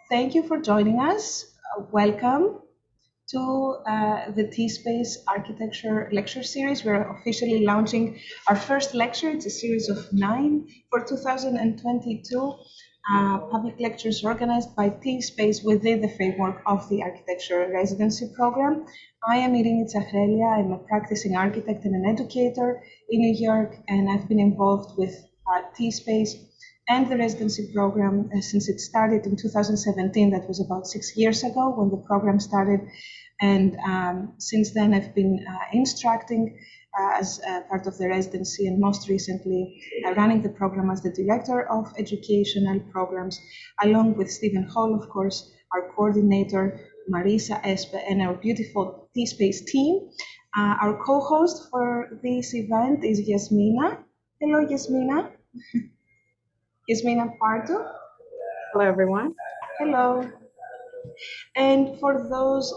Thank you for joining us. Welcome to the T-Space Architecture Lecture Series. We're officially launching our first lecture. It's a series of 9 for 2022 public lectures organized by T-Space within the framework of the Architecture Residency program. I am Irini Tsahrelia. I'm a practicing architect and an educator in New York, and I've been involved with T-Space and the residency program since it started in 2017. That was about 6 years ago when the program started. And since then, I've been instructing as part of the residency, and most recently running the program as the director of educational programs, along with Stephen Hall, of course, our coordinator, Marisa Espe, and our beautiful T-Space team. Our co-host for this event is Yasmina. Hello, Yasmina. Yasmina Pardo. Hello, everyone. Hello. And for those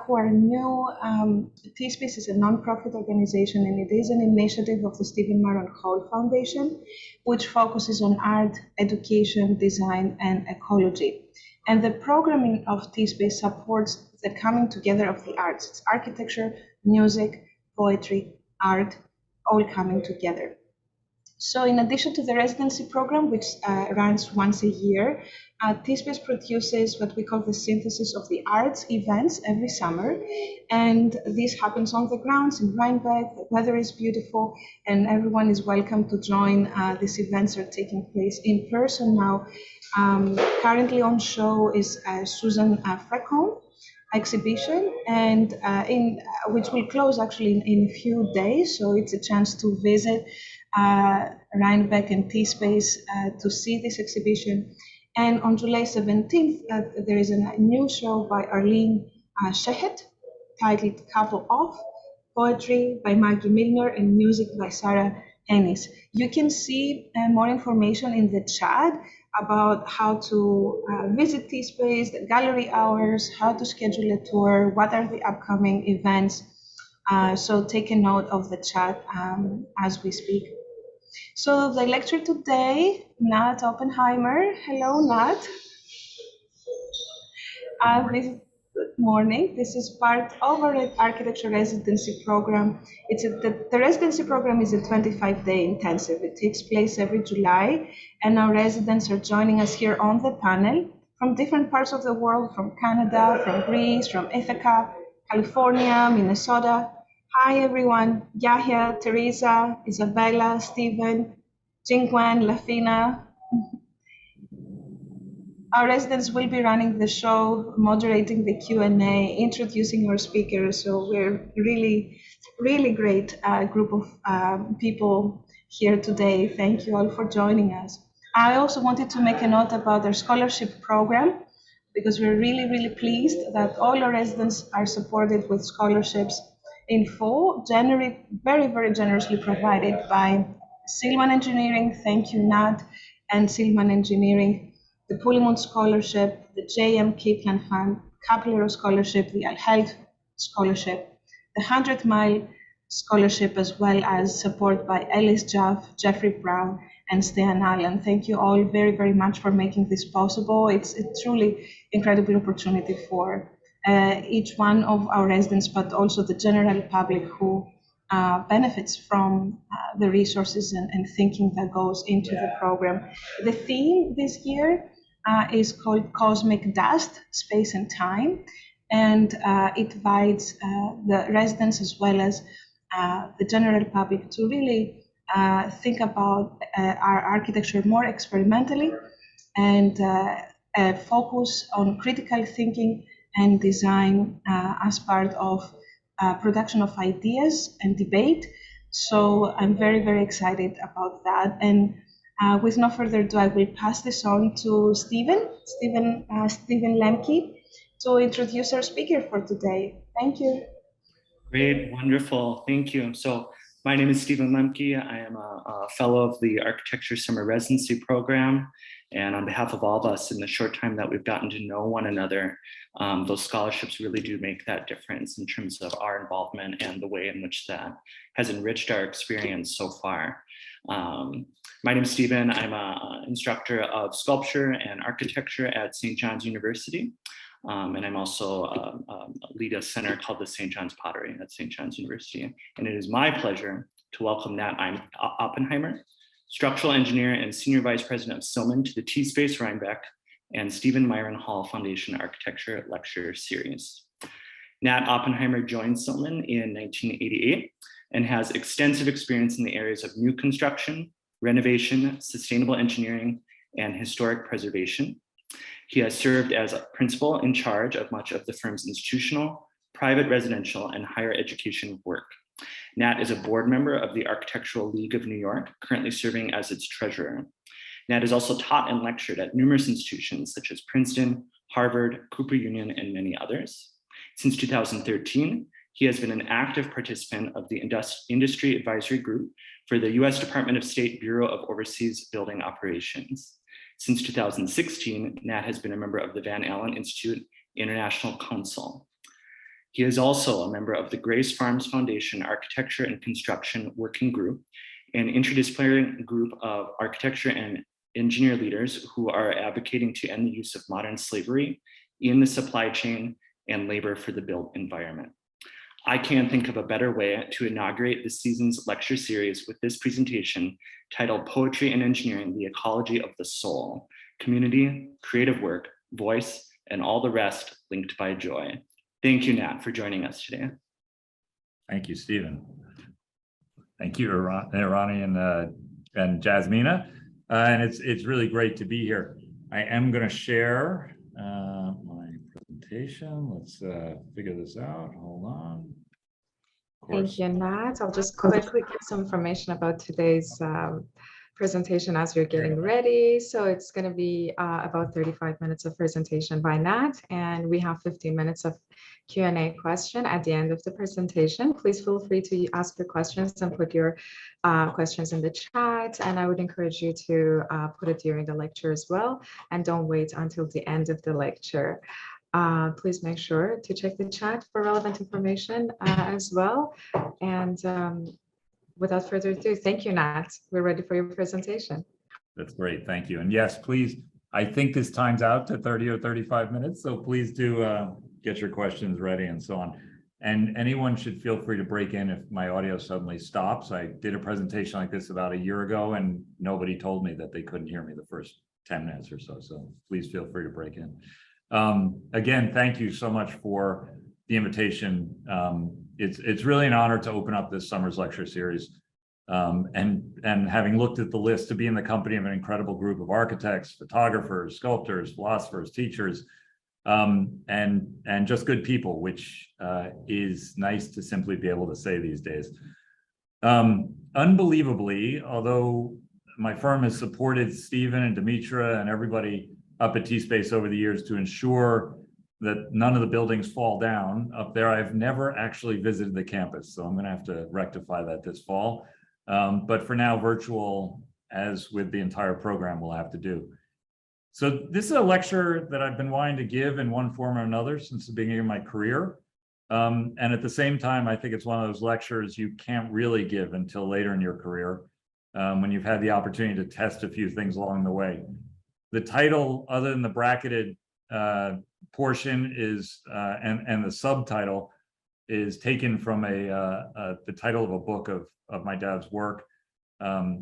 who are new, T-Space is a nonprofit organization, and it is an initiative of the Stephen Maron Hall Foundation, which focuses on art, education, design, and ecology. And the programming of T-Space supports the coming together of the arts. It's architecture, music, poetry, art, all coming together. So in addition to the residency program, which runs once a year, T-Space produces what we call the synthesis of the arts events every summer. And this happens on the grounds in Rhinebeck. The weather is beautiful, and everyone is welcome to join. These events are taking place in person now. Currently on show is Susan Freckholm exhibition, and which will close actually in a few days. So it's a chance to visit Rhinebeck and T-Space to see this exhibition. And on July 17th, there is a new show by Arlene Shehet titled Couple Off, poetry by Maggie Milner and music by Sarah Ennis. You can see more information in the chat about how to visit T-Space, the gallery hours, how to schedule a tour, what are the upcoming events. So take a note of the chat as we speak. So the lecture today, Nat Oppenheimer. Hello, Nat. Good morning. This is part of our architecture residency program. The residency program is a 25-day intensive. It takes place every July, and our residents are joining us here on the panel from different parts of the world, from Canada, from Greece, from Ithaca, California, Minnesota. Hi, everyone. Yahya, Teresa, Isabella, Stephen, Jingwen, Lafina. Our residents will be running the show, moderating the Q&A, introducing our speakers. So we're really, really great group of people here today. Thank you all for joining us. I also wanted to make a note about our scholarship program, because we're really, really pleased that all our residents are supported with scholarships in full, very, very generously provided by Silman Engineering. Thank you, Nat, and Silman Engineering, the Pulimont Scholarship, the J.M. Kaplan Fund, Capillero Scholarship, the Al-Health Scholarship, the 100 Mile Scholarship, as well as support by Ellis Jaff, Jeffrey Brown, and Stan Allen. Thank you all very, very much for making this possible. It's a truly incredible opportunity for each one of our residents, but also the general public who benefits from the resources and thinking that goes into the program. The theme this year is called Cosmic Dust, Space and Time, and it invites the residents as well as the general public to really think about our architecture more experimentally and focus on critical thinking and design as part of production of ideas and debate. So I'm very, very excited about that. And with no further ado, I will pass this on to Stephen Lemke to introduce our speaker for today. Thank you. Great, wonderful, thank you. So my name is Stephen Lemke. I am a fellow of the Architecture Summer Residency Program. And on behalf of all of us, in the short time that we've gotten to know one another, those scholarships really do make that difference in terms of our involvement and the way in which that has enriched our experience so far. My name is Stephen. I'm an instructor of sculpture and architecture at St. John's University. And I'm also lead a center called the St. John's Pottery at St. John's University. And it is my pleasure to welcome Nat Oppenheimer, structural engineer and senior vice president of Silman, to the T-Space Rhinebeck and Stephen Myron Hall Foundation Architecture Lecture Series. Nat Oppenheimer joined Silman in 1988 and has extensive experience in the areas of new construction, renovation, sustainable engineering, and historic preservation. He has served as a principal in charge of much of the firm's institutional, private residential, and higher education work. Nat is a board member of the Architectural League of New York, currently serving as its treasurer. Nat has also taught and lectured at numerous institutions such as Princeton, Harvard, Cooper Union, and many others. Since 2013, he has been an active participant of the Industry Advisory Group for the U.S. Department of State Bureau of Overseas Building Operations. Since 2016, Nat has been a member of the Van Allen Institute International Council. He is also a member of the Grace Farms Foundation Architecture and Construction Working Group, an interdisciplinary group of architecture and engineer leaders who are advocating to end the use of modern slavery in the supply chain and labor for the built environment. I can't think of a better way to inaugurate this season's lecture series with this presentation titled Poetry and Engineering, the Ecology of the Soul, Community, Creative Work, Voice, and all the rest linked by joy. Thank you, Nat, for joining us today. Thank you, Stephen. Thank you, Ronnie and Jasmina. And it's really great to be here. I am going to share my presentation. Let's figure this out. Hold on. Thank you, Nat. I'll just quickly give some information about today's presentation as you're getting ready. So it's going to be about 35 minutes of presentation by Nat, and we have 15 minutes of Q&A question at the end of the presentation. Please feel free to ask your questions and put your questions in the chat, and I would encourage you to put it during the lecture as well, and don't wait until the end of the lecture. Please make sure to check the chat for relevant information as well. And without further ado, thank you, Nat. We're ready for your presentation. That's great. Thank you. And yes, please, I think this times out to 30 or 35 minutes. So please do get your questions ready and so on. And anyone should feel free to break in if my audio suddenly stops. I did a presentation like this about a year ago, and nobody told me that they couldn't hear me the first 10 minutes or so. So please feel free to break in. Again, thank you so much for the invitation. It's really an honor to open up this summer's lecture series. And having looked at the list, to be in the company of an incredible group of architects, photographers, sculptors, philosophers, teachers, and just good people, which is nice to simply be able to say these days. Unbelievably, although my firm has supported Stephen and Dimitra and everybody up at T-Space over the years to ensure that none of the buildings fall down up there, I've never actually visited the campus. So I'm going to have to rectify that this fall. But for now, virtual, as with the entire program, we'll have to do. So this is a lecture that I've been wanting to give in one form or another since the beginning of my career. And at the same time, I think it's one of those lectures you can't really give until later in your career, when you've had the opportunity to test a few things along the way. The title, other than the bracketed portion, is and the subtitle is taken from the title of a book of my dad's work.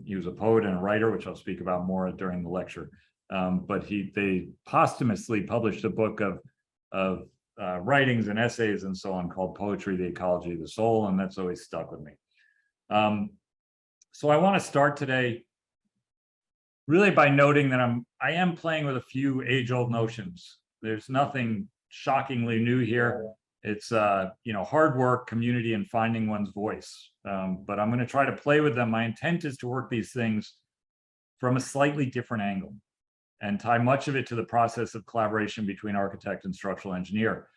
He was a poet and a writer, which I'll speak about more during the lecture. But they posthumously published a book of writings and essays and so on called Poetry, the Ecology of the Soul, and that's always stuck with me. So I want to start today really by noting that I am playing with a few age-old notions. There's nothing shockingly new here. It's hard work, community, and finding one's voice. But I'm going to try to play with them. My intent is to work these things from a slightly different angle and tie much of it to the process of collaboration between architect and structural engineer.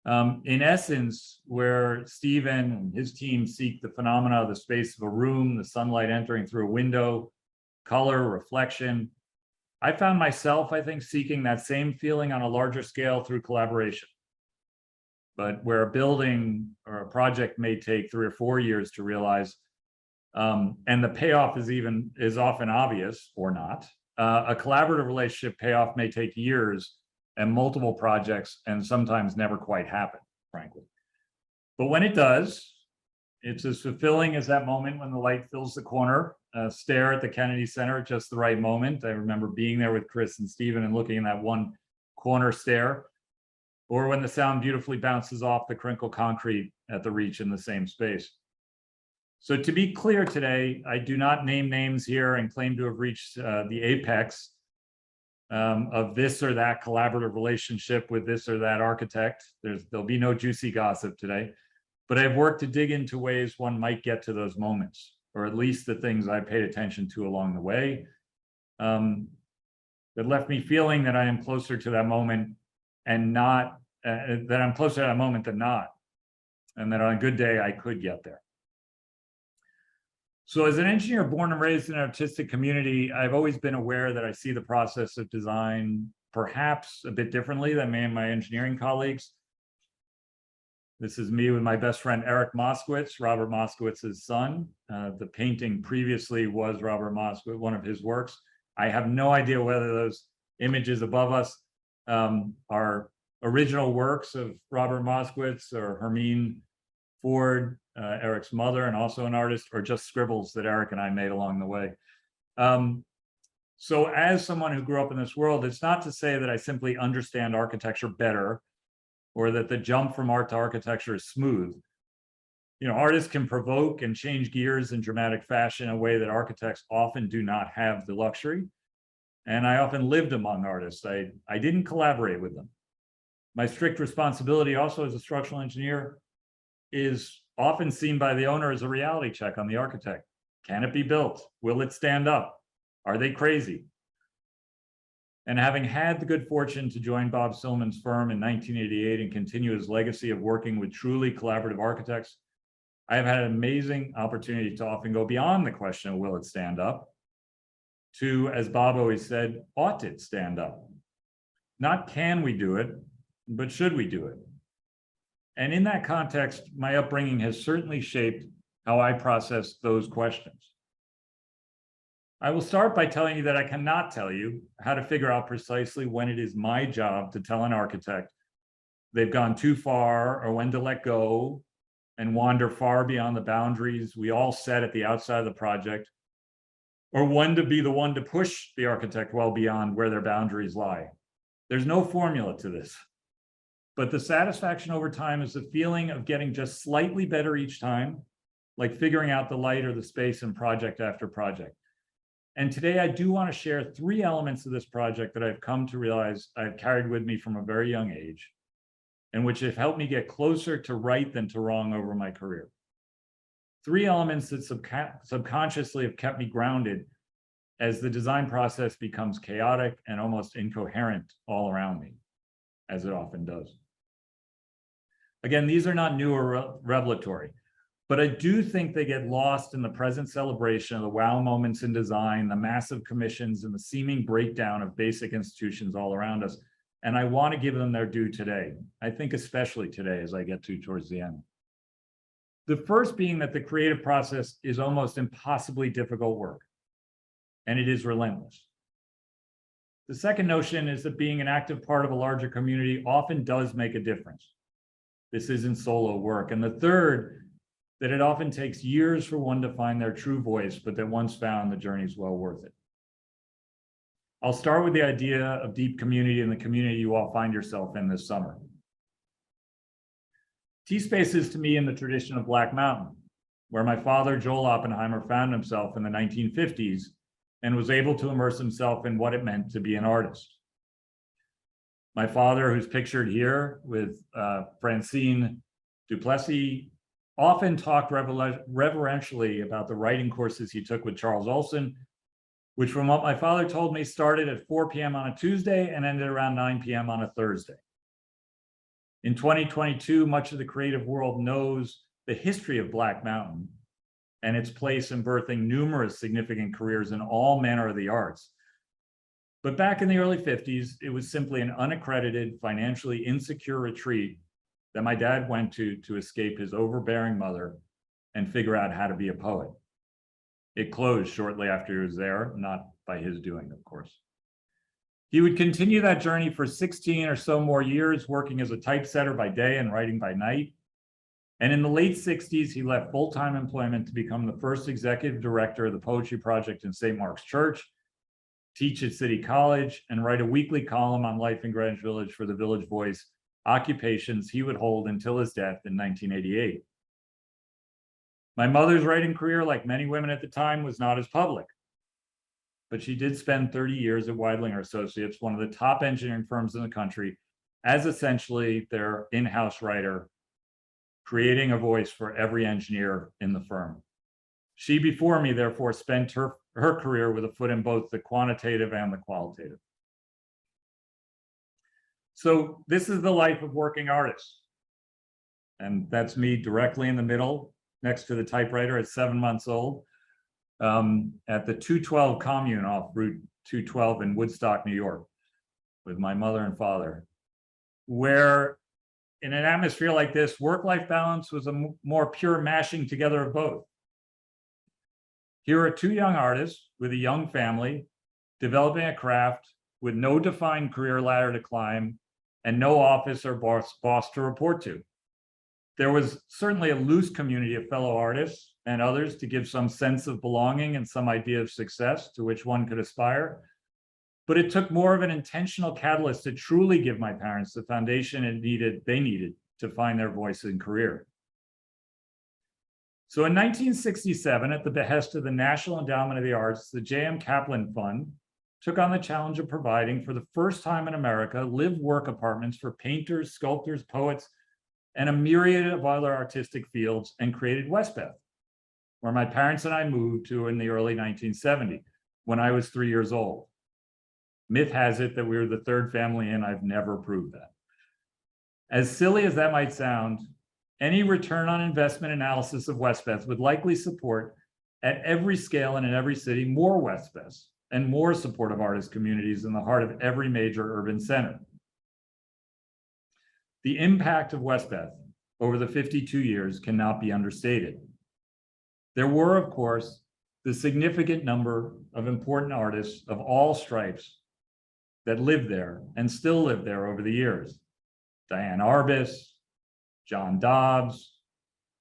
In essence, where Stephen and his team seek the phenomena of the space of a room, the sunlight entering through a window, color, reflection, I found myself, I think, seeking that same feeling on a larger scale through collaboration. But where a building or a project may take 3 or 4 years to realize, And the payoff is often obvious or not. A collaborative relationship payoff may take years and multiple projects and sometimes never quite happen, frankly. But when it does, it's as fulfilling as that moment when the light fills the corner, stare at the Kennedy Center at just the right moment. I remember being there with Chris and Stephen and looking in that one corner stare, or when the sound beautifully bounces off the crinkled concrete at the reach in the same space. So to be clear today, I do not name names here and claim to have reached the apex of this or that collaborative relationship with this or that architect. There'll be no juicy gossip today, but I've worked to dig into ways one might get to those moments, or at least the things I paid attention to along the way, that left me feeling that I am closer to that moment and not, that I'm closer to that moment than not, and that on a good day I could get there. So as an engineer born and raised in an artistic community, I've always been aware that I see the process of design perhaps a bit differently than many of my engineering colleagues. This is me with my best friend, Eric Moskowitz, Robert Moskowitz's son. The painting previously was Robert Moskowitz, one of his works. I have no idea whether those images above us are original works of Robert Moskowitz or Hermine Ford, Eric's mother, and also an artist, or just scribbles that Eric and I made along the way. So as someone who grew up in this world, it's not to say that I simply understand architecture better or that the jump from art to architecture is smooth. You know, artists can provoke and change gears in dramatic fashion in a way that architects often do not have the luxury. And I often lived among artists. I didn't collaborate with them. My strict responsibility also as a structural engineer is often seen by the owner as a reality check on the architect. Can it be built? Will it stand up? Are they crazy? And having had the good fortune to join Bob Silman's firm in 1988 and continue his legacy of working with truly collaborative architects, I have had an amazing opportunity to often go beyond the question of will it stand up to, as Bob always said, ought it stand up? Not can we do it, but should we do it? And in that context, my upbringing has certainly shaped how I process those questions. I will start by telling you that I cannot tell you how to figure out precisely when it is my job to tell an architect they've gone too far, or when to let go and wander far beyond the boundaries we all set at the outside of the project, or when to be the one to push the architect well beyond where their boundaries lie. There's no formula to this. But the satisfaction over time is the feeling of getting just slightly better each time, like figuring out the light or the space in project after project. And today I do want to share 3 elements of this project that I've come to realize I've carried with me from a very young age, and which have helped me get closer to right than to wrong over my career. 3 elements that subconsciously have kept me grounded as the design process becomes chaotic and almost incoherent all around me, as it often does. Again, these are not new or revelatory, but I do think they get lost in the present celebration of the wow moments in design, the massive commissions, and the seeming breakdown of basic institutions all around us. And I want to give them their due today. I think especially today as I get towards the end. The first being that the creative process is almost impossibly difficult work, and it is relentless. The second notion is that being an active part of a larger community often does make a difference. This isn't solo work. And the third, that it often takes years for one to find their true voice, but that once found, the journey is well worth it. I'll start with the idea of deep community and the community you all find yourself in this summer. T-Space is to me in the tradition of Black Mountain, where my father, Joel Oppenheimer, found himself in the 1950s and was able to immerse himself in what it meant to be an artist. My father, who's pictured here with Francine Duplessis, often talked reverentially about the writing courses he took with Charles Olson, which from what my father told me started at 4 p.m. on a Tuesday and ended around 9 p.m. on a Thursday. In 2022, much of the creative world knows the history of Black Mountain and its place in birthing numerous significant careers in all manner of the arts. But back in the early 50s, it was simply an unaccredited, financially insecure retreat that my dad went to escape his overbearing mother and figure out how to be a poet. It closed shortly after he was there, not by his doing, of course. He would continue that journey for 16 or so more years, working as a typesetter by day and writing by night. And in the late 60s, he left full-time employment to become the first executive director of the Poetry Project in St. Mark's Church, teach at City College, and write a weekly column on life in Greenwich Village for the Village Voice, occupations he would hold until his death in 1988. My mother's writing career, like many women at the time, was not as public, but she did spend 30 years at Weidlinger Associates, one of the top engineering firms in the country, as essentially their in-house writer, creating a voice for every engineer in the firm. She, before me, therefore, spent her career with a foot in both the quantitative and the qualitative. So this is the life of working artists. And that's me directly in the middle, next to the typewriter at 7 months old, at the 212 commune off Route 212 in Woodstock, New York, with my mother and father, where in an atmosphere like this, work-life balance was a more pure mashing together of both. Here are two young artists with a young family, developing a craft with no defined career ladder to climb and no office or boss to report to. There was certainly a loose community of fellow artists and others to give some sense of belonging and some idea of success to which one could aspire. But it took more of an intentional catalyst to truly give my parents the foundation they needed to find their voice and career. So in 1967, at the behest of the National Endowment of the Arts, the J.M. Kaplan Fund took on the challenge of providing, for the first time in America, live-work apartments for painters, sculptors, poets, and a myriad of other artistic fields, and created Westbeth, where my parents and I moved to in the early 1970s, when I was 3 years old. Myth has it that we were the third family in. I've never proved that. As silly as that might sound, any return on investment analysis of Westbeth would likely support, at every scale and in every city, more Westbeths and more supportive artist communities in the heart of every major urban center. The impact of Westbeth over the 52 years cannot be understated. There were, of course, the significant number of important artists of all stripes that lived there and still live there over the years. Diane Arbus, John Dobbs,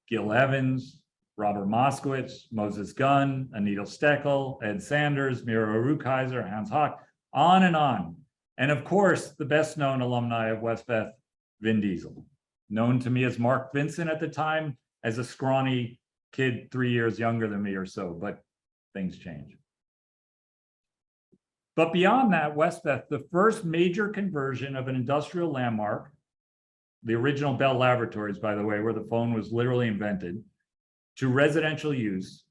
Gil Evans, Robert Moskowitz, Moses Gunn, Anita Steckel, Ed Sanders, Mira Rukeyser, Hans Hock, on and on. And of course, the best known alumni of Westbeth, Vin Diesel, known to me as Mark Vincent at the time, as a scrawny kid 3 years younger than me or so, but things change. But beyond that, Westbeth, the first major conversion of an industrial landmark, the original Bell Laboratories, by the way, where the phone was literally invented, to residential use,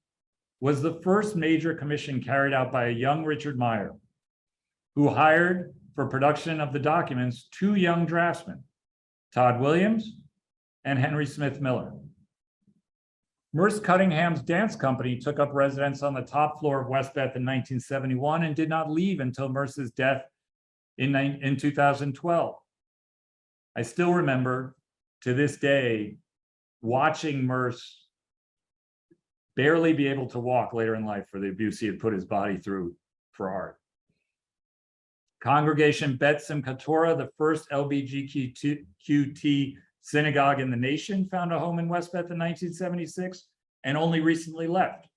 was the first major commission carried out by a young Richard Meyer, who hired for production of the documents 2 young draftsmen, Todd Williams and Henry Smith Miller. Merce Cunningham's dance company took up residence on the top floor of Westbeth in 1971 and did not leave until Merce's death in 2012. I still remember, to this day, watching Merce barely be able to walk later in life for the abuse he had put his body through for art. Congregation Bet Simchat Torah, the first LGBTQT synagogue in the nation, found a home in Westbeth in 1976 and only recently left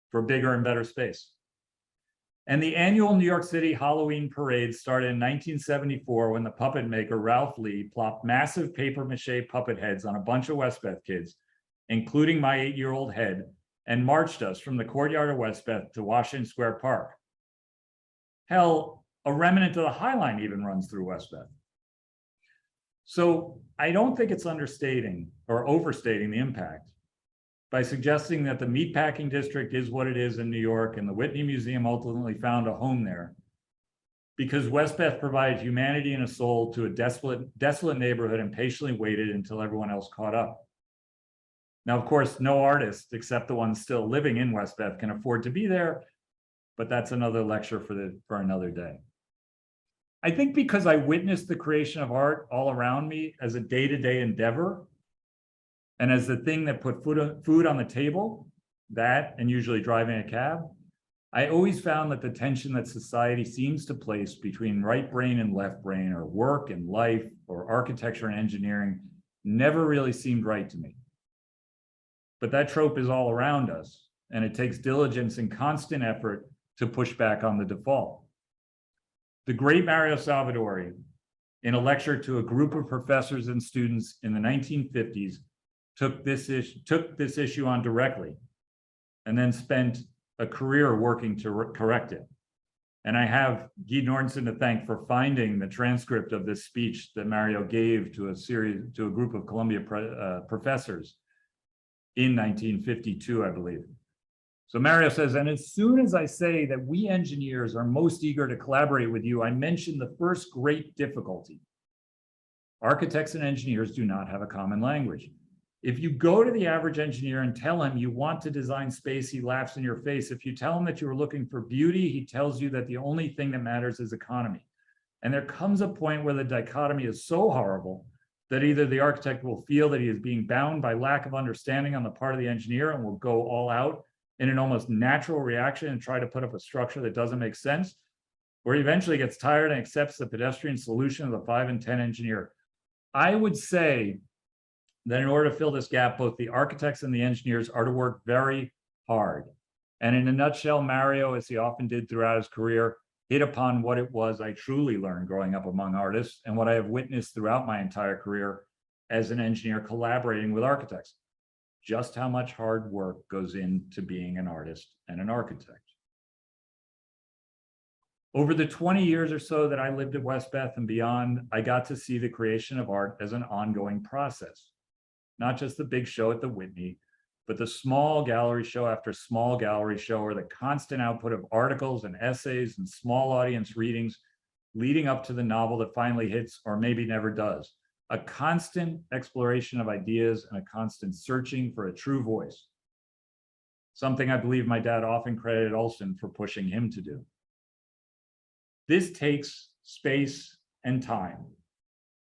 for bigger and better space. And the annual New York City Halloween parade started in 1974 when the puppet maker Ralph Lee plopped massive papier-mâché puppet heads on a bunch of Westbeth kids, including my 8-year-old head, and marched us from the courtyard of Westbeth to Washington Square Park. Hell, a remnant of the High Line even runs through Westbeth. So I don't think it's understating or overstating the impact by suggesting that the meatpacking district is what it is in New York and the Whitney Museum ultimately found a home there because Westbeth provided humanity and a soul to a desolate neighborhood and patiently waited until everyone else caught up. Now, of course, no artist except the ones still living in Westbeth can afford to be there, but that's another lecture for another day. I think because I witnessed the creation of art all around me as a day-to-day endeavor and as the thing that put food on the table, that and usually driving a cab, I always found that the tension that society seems to place between right brain and left brain, or work and life, or architecture and engineering, never really seemed right to me. But that trope is all around us, and it takes diligence and constant effort to push back on the default. The great Mario Salvadori, in a lecture to a group of professors and students in the 1950s, took this issue on directly, and then spent a career working to correct it. And I have Guy Nordenson to thank for finding the transcript of this speech that Mario gave to a group of Columbia professors in 1952, I believe. So Mario says, and as soon as I say that we engineers are most eager to collaborate with you, I mention the first great difficulty. Architects and engineers do not have a common language. If you go to the average engineer and tell him you want to design space, he laughs in your face. If you tell him that you are looking for beauty, he tells you that the only thing that matters is economy. And there comes a point where the dichotomy is so horrible that either the architect will feel that he is being bound by lack of understanding on the part of the engineer and will go all out in an almost natural reaction and try to put up a structure that doesn't make sense, or he eventually gets tired and accepts the pedestrian solution of the 5 and 10 engineer. I would say that in order to fill this gap, both the architects and the engineers are to work very hard. And in a nutshell, Mario, as he often did throughout his career, hit upon what it was I truly learned growing up among artists and what I have witnessed throughout my entire career as an engineer collaborating with architects. Just how much hard work goes into being an artist and an architect. Over the 20 years or so that I lived at Westbeth and beyond, I got to see the creation of art as an ongoing process. Not just the big show at the Whitney, but the small gallery show after small gallery show, or the constant output of articles and essays and small audience readings leading up to the novel that finally hits, or maybe never does. A constant exploration of ideas and a constant searching for a true voice. Something I believe my dad often credited Olson for pushing him to do. This takes space and time.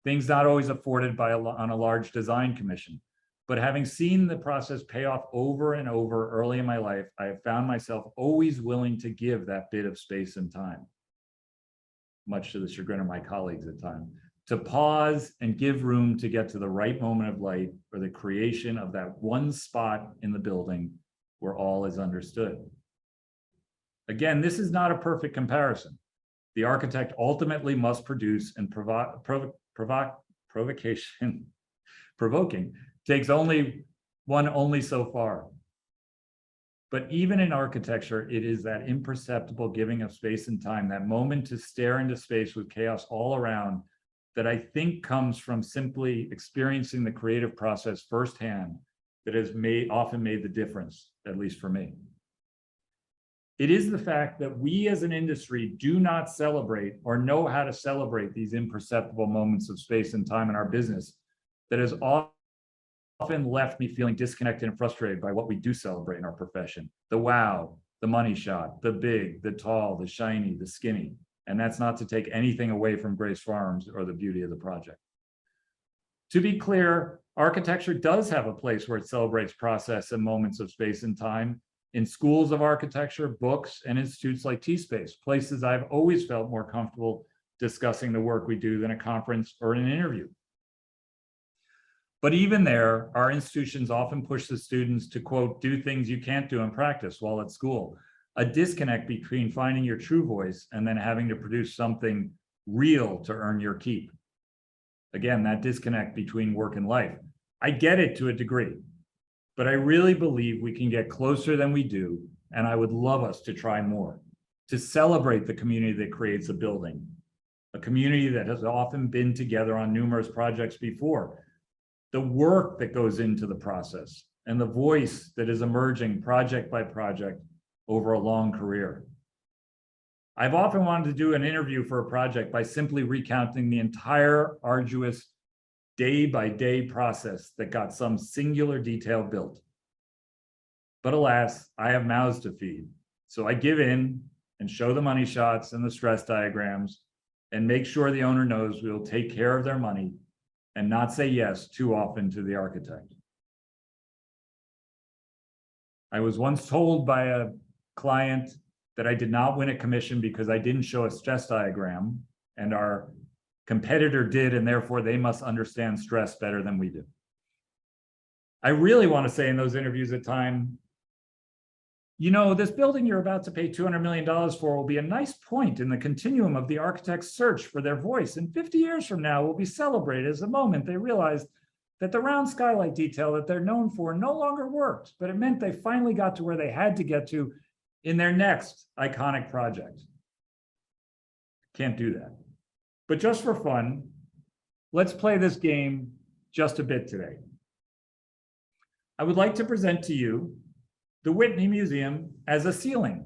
Things not always afforded on a large design commission. But having seen the process pay off over and over early in my life, I have found myself always willing to give that bit of space and time, much to the chagrin of my colleagues at times, to pause and give room to get to the right moment of light, or the creation of that one spot in the building where all is understood. Again, this is not a perfect comparison. The architect ultimately must produce, and provoking takes only so far. But even in architecture, it is that imperceptible giving of space and time, that moment to stare into space with chaos all around, that I think comes from simply experiencing the creative process firsthand, that has often made the difference, at least for me. It is the fact that we as an industry do not celebrate or know how to celebrate these imperceptible moments of space and time in our business that has often left me feeling disconnected and frustrated by what we do celebrate in our profession. The wow, the money shot, the big, the tall, the shiny, the skinny. And that's not to take anything away from Grace Farms or the beauty of the project. To be clear, architecture does have a place where it celebrates process and moments of space and time. In schools of architecture, books, and institutes like T-Space, places I've always felt more comfortable discussing the work we do than a conference or an interview. But even there, our institutions often push the students to, quote, do things you can't do in practice while at school. A disconnect between finding your true voice and then having to produce something real to earn your keep. Again, that disconnect between work and life. I get it to a degree, but I really believe we can get closer than we do, and I would love us to try more, to celebrate the community that creates a building, a community that has often been together on numerous projects before, the work that goes into the process, and the voice that is emerging project by project over a long career. I've often wanted to do an interview for a project by simply recounting the entire arduous day-by-day process that got some singular detail built. But alas, I have mouths to feed. So I give in and show the money shots and the stress diagrams and make sure the owner knows we will take care of their money and not say yes too often to the architect. I was once told by a client that I did not win a commission because I didn't show a stress diagram, and our competitor did, and therefore they must understand stress better than we do. I really want to say in those interviews at time, you know, this building you're about to pay $200 million for will be a nice point in the continuum of the architect's search for their voice. And 50 years from now will be celebrated as the moment they realized that the round skylight detail that they're known for no longer worked, but it meant they finally got to where they had to get to in their next iconic project. Can't do that. But just for fun, let's play this game just a bit today. I would like to present to you the Whitney Museum as a ceiling.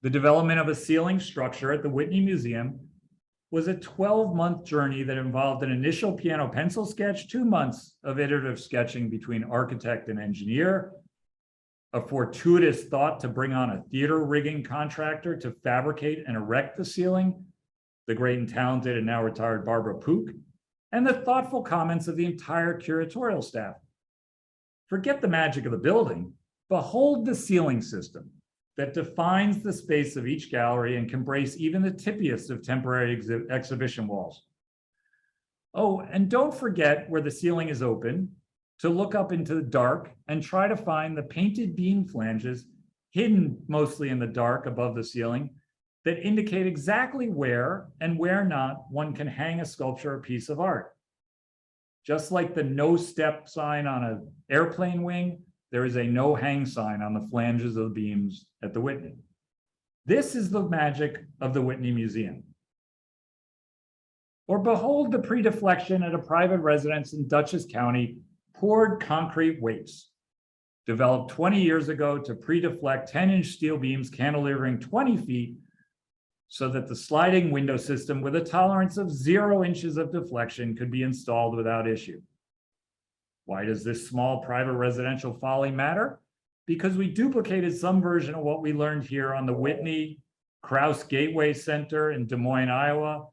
The development of a ceiling structure at the Whitney Museum was a 12-month journey that involved an initial piano pencil sketch, 2 months of iterative sketching between architect and engineer, a fortuitous thought to bring on a theater rigging contractor to fabricate and erect the ceiling, the great and talented and now retired Barbara Pook, and the thoughtful comments of the entire curatorial staff. Forget the magic of the building. Behold the ceiling system that defines the space of each gallery and can brace even the tippiest of temporary exhibition walls. Oh, and don't forget where the ceiling is open to look up into the dark and try to find the painted beam flanges hidden mostly in the dark above the ceiling that indicate exactly where and where not one can hang a sculpture or piece of art. Just like the no step sign on an airplane wing, there is a no hang sign on the flanges of the beams at the Whitney. This is the magic of the Whitney Museum. Or behold the pre-deflection at a private residence in Dutchess County, poured concrete weights, developed 20 years ago to pre-deflect 10-inch steel beams cantilevering 20 feet so that the sliding window system with a tolerance of 0 inches of deflection could be installed without issue. Why does this small private residential folly matter? Because we duplicated some version of what we learned here on the Whitney Krause Gateway Center in Des Moines, Iowa,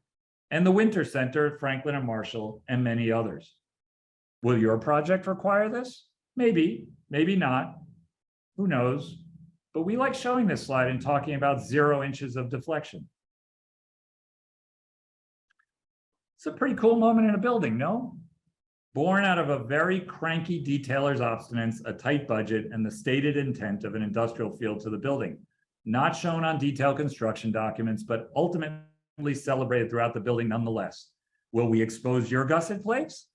and the Winter Center at Franklin and Marshall, and many others. Will your project require this? Maybe, maybe not. Who knows? But we like showing this slide and talking about 0 inches of deflection. It's a pretty cool moment in a building, no? Born out of a very cranky detailer's obstinance, a tight budget, and the stated intent of an industrial feel to the building. Not shown on detailed construction documents, but ultimately celebrated throughout the building nonetheless. Will we expose your gusset flakes?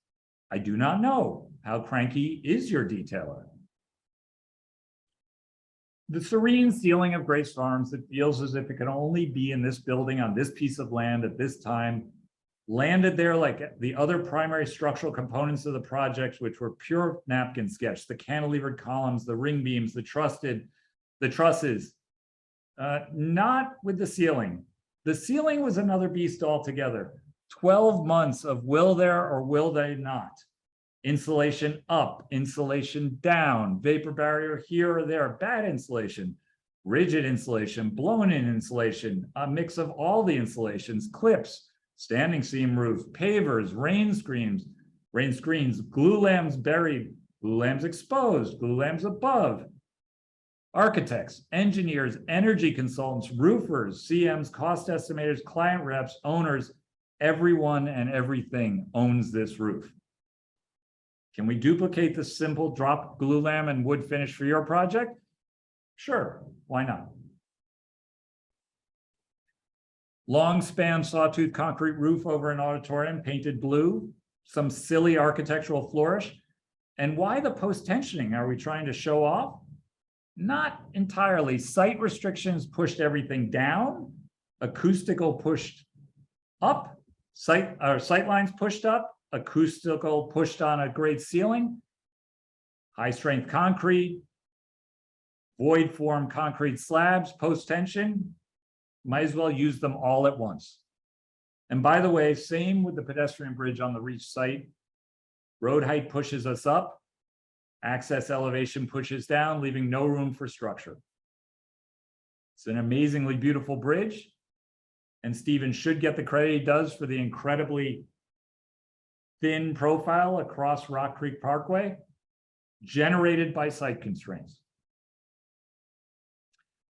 I do not know. How cranky is your detailer? The serene ceiling of Grace Farms that feels as if it can only be in this building on this piece of land at this time, landed there like the other primary structural components of the project, which were pure napkin sketch, the cantilevered columns, the ring beams, the trusses, not with the ceiling. The ceiling was another beast altogether. 12 months of will there or will they not? Insulation up, insulation down, vapor barrier here or there, bad insulation, rigid insulation, blown in insulation, a mix of all the insulations, clips, standing seam roof, pavers, rain screens, glue lambs buried, glue lambs exposed, glue lambs above. Architects, engineers, energy consultants, roofers, CMs, cost estimators, client reps, owners, everyone and everything owns this roof. Can we duplicate the simple drop glue lamb and wood finish for your project? Sure, why not? Long span sawtooth concrete roof over an auditorium painted blue, some silly architectural flourish. And why the post-tensioning? Are we trying to show off? Not entirely. Site restrictions pushed everything down, acoustical pushed up, sight lines pushed up, acoustical pushed on a grade ceiling, high strength concrete, void form concrete slabs, post-tension. Might as well use them all at once. And by the way, same with the pedestrian bridge on the Reach site. Road height pushes us up, access elevation pushes down, leaving no room for structure. It's an amazingly beautiful bridge, and Stephen should get the credit he does for the incredibly thin profile across Rock Creek Parkway, generated by site constraints.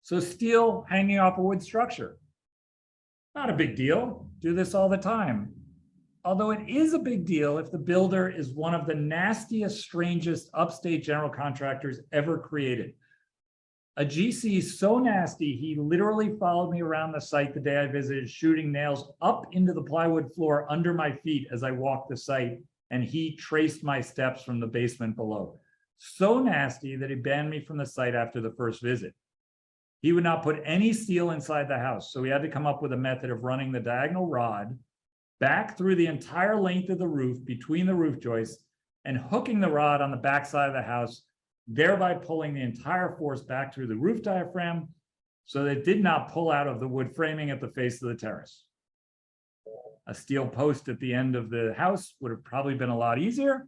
So steel hanging off a wood structure, not a big deal. Do this all the time. Although it is a big deal if the builder is one of the nastiest, strangest upstate general contractors ever created. A GC so nasty, he literally followed me around the site the day I visited, shooting nails up into the plywood floor under my feet as I walked the site, and he traced my steps from the basement below. So nasty that he banned me from the site after the first visit. He would not put any steel inside the house, so we had to come up with a method of running the diagonal rod back through the entire length of the roof between the roof joists and hooking the rod on the back side of the house, thereby pulling the entire force back through the roof diaphragm so that it did not pull out of the wood framing at the face of the terrace. A steel post at the end of the house would have probably been a lot easier,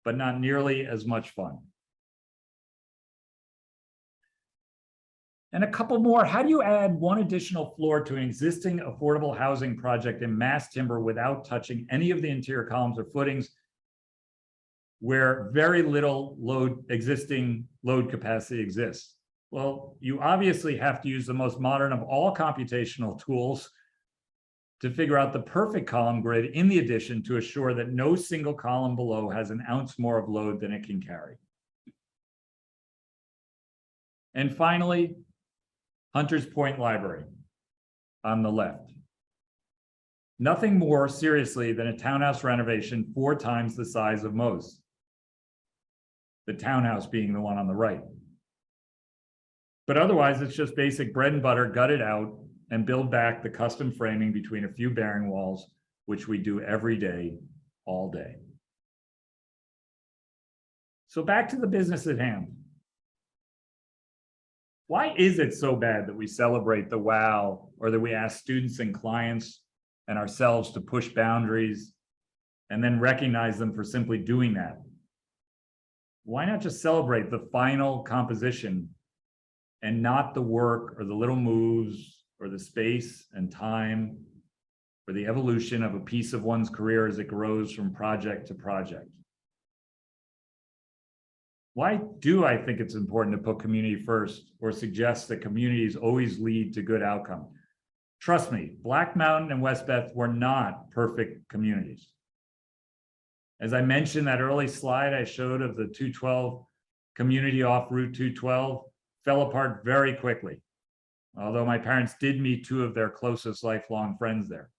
but not nearly as much fun. And a couple more. How do you add one additional floor to an existing affordable housing project in mass timber without touching any of the interior columns or footings where very little existing load capacity exists? Well, you obviously have to use the most modern of all computational tools to figure out the perfect column grid in the addition to assure that no single column below has an ounce more of load than it can carry. And finally, Hunters Point Library on the left. Nothing more seriously than a townhouse renovation 4 times the size of most. The townhouse being the one on the right. But otherwise, it's just basic bread and butter, gut it out, and build back the custom framing between a few bearing walls, which we do every day, all day. So back to the business at hand. Why is it so bad that we celebrate the wow, or that we ask students and clients and ourselves to push boundaries and then recognize them for simply doing that? Why not just celebrate the final composition and not the work or the little moves or the space and time or the evolution of a piece of one's career as it grows from project to project? Why do I think it's important to put community first or suggest that communities always lead to good outcome? Trust me, Black Mountain and West Beth were not perfect communities. As I mentioned, that early slide I showed of the 212 community off Route 212 fell apart very quickly, although my parents did meet 2 of their closest lifelong friends there.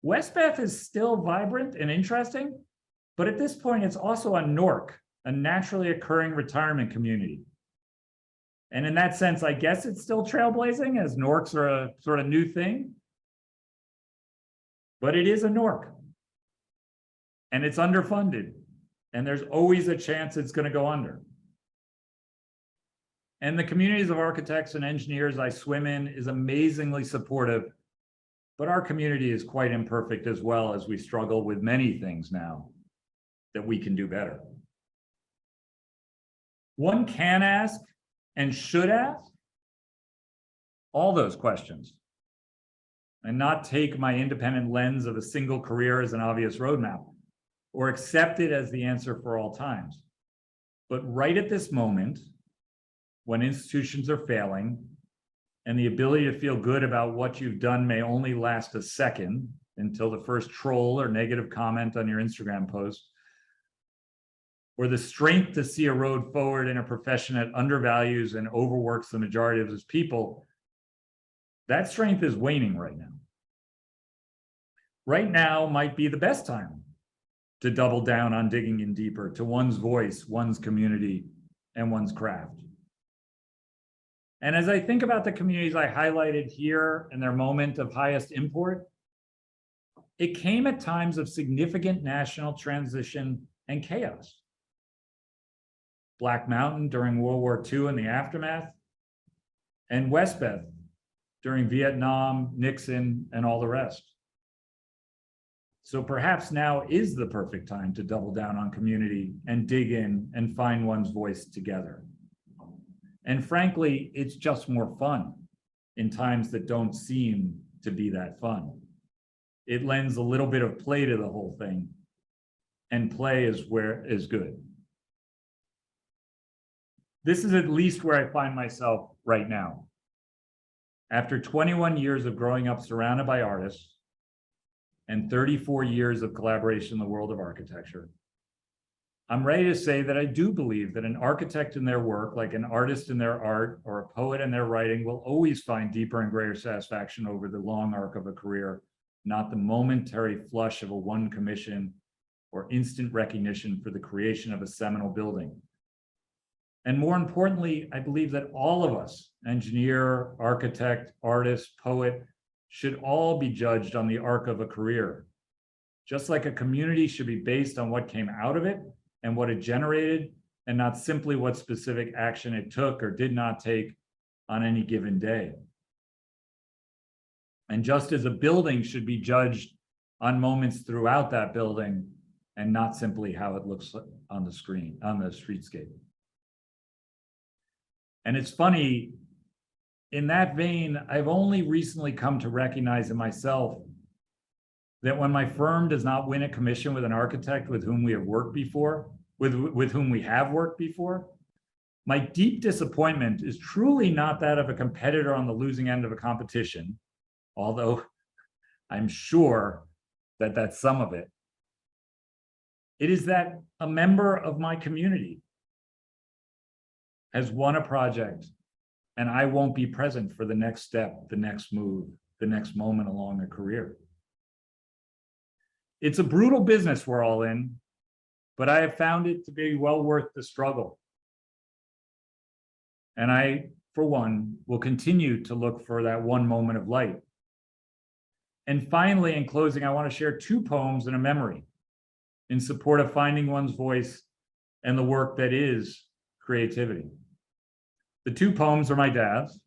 West Beth is still vibrant and interesting, but at this point, it's also a NORC, a naturally occurring retirement community. And in that sense, I guess it's still trailblazing, as NORCs are a sort of new thing, but it is a NORC. And it's underfunded, and there's always a chance it's going to go under. And the communities of architects and engineers I swim in is amazingly supportive, but our community is quite imperfect as well, as we struggle with many things now that we can do better. One can ask and should ask all those questions and not take my independent lens of a single career as an obvious roadmap or accept it as the answer for all times. But right at this moment, when institutions are failing and the ability to feel good about what you've done may only last a second until the first troll or negative comment on your Instagram post, or the strength to see a road forward in a profession that undervalues and overworks the majority of its people, that strength is waning right now. Right now might be the best time to double down on digging in deeper to one's voice, one's community, and one's craft. And as I think about the communities I highlighted here and their moment of highest import, it came at times of significant national transition and chaos. Black Mountain during World War II and the aftermath, and West Beth during Vietnam, Nixon, and all the rest. So perhaps now is the perfect time to double down on community and dig in and find one's voice together. And frankly, it's just more fun in times that don't seem to be that fun. It lends a little bit of play to the whole thing, and play is where is good. This is at least where I find myself right now. After 21 years of growing up surrounded by artists and 34 years of collaboration in the world of architecture, I'm ready to say that I do believe that an architect in their work, like an artist in their art or a poet in their writing, will always find deeper and greater satisfaction over the long arc of a career, not the momentary flush of a one commission or instant recognition for the creation of a seminal building. And more importantly, I believe that all of us, engineer, architect, artist, poet, should all be judged on the arc of a career. Just like a community should be based on what came out of it and what it generated, and not simply what specific action it took or did not take on any given day. And just as a building should be judged on moments throughout that building and not simply how it looks on the screen, on the streetscape. And it's funny, in that vein, I've only recently come to recognize in myself that when my firm does not win a commission with an architect with whom we have worked before, with whom we have worked before, my deep disappointment is truly not that of a competitor on the losing end of a competition, although I'm sure that that's some of it. It is that a member of my community has won a project and I won't be present for the next step, the next move, the next moment along a career. It's a brutal business we're all in, but I have found it to be well worth the struggle. And I, for one, will continue to look for that one moment of light. And finally, in closing, I want to share two poems and a memory in support of finding one's voice and the work that is creativity. The two poems are my dad's.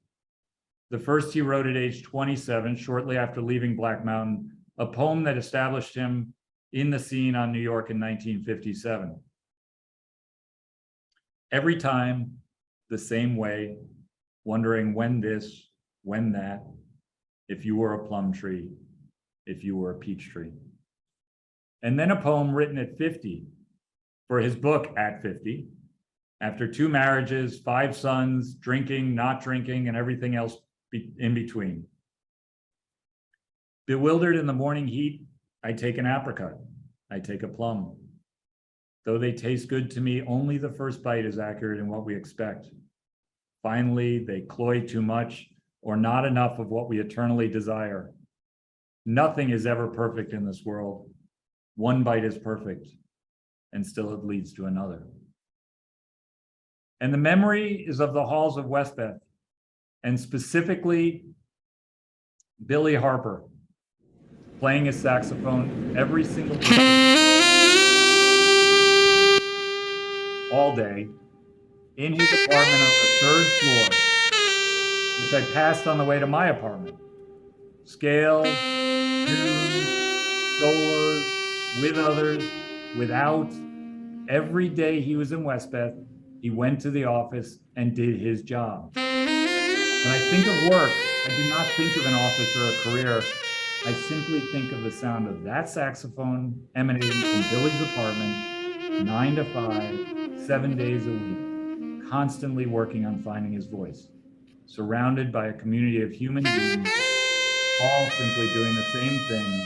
The first he wrote at age 27, shortly after leaving Black Mountain, a poem that established him in the scene on New York in 1957. Every time, the same way, wondering when this, when that, if you were a plum tree, if you were a peach tree. And then a poem written at 50 for his book At 50, after 2 marriages, 5 sons, drinking, not drinking, and everything else in between. Bewildered in the morning heat, I take an apricot, I take a plum. Though they taste good to me, only the first bite is accurate in what we expect. Finally, they cloy too much or not enough of what we eternally desire. Nothing is ever perfect in this world. One bite is perfect, and still it leads to another. And the memory is of the halls of Westbeth, and specifically Billy Harper playing his saxophone every single day, all day, in his apartment on the 3rd floor, which I passed on the way to my apartment. Scales, tunes, solos, with others, without. Every day he was in Westbeth, he went to the office and did his job. When I think of work, I do not think of an office or a career. I simply think of the sound of that saxophone emanating from Billy's apartment, 9 to 5, 7 days a week, constantly working on finding his voice, surrounded by a community of human beings, all simply doing the same thing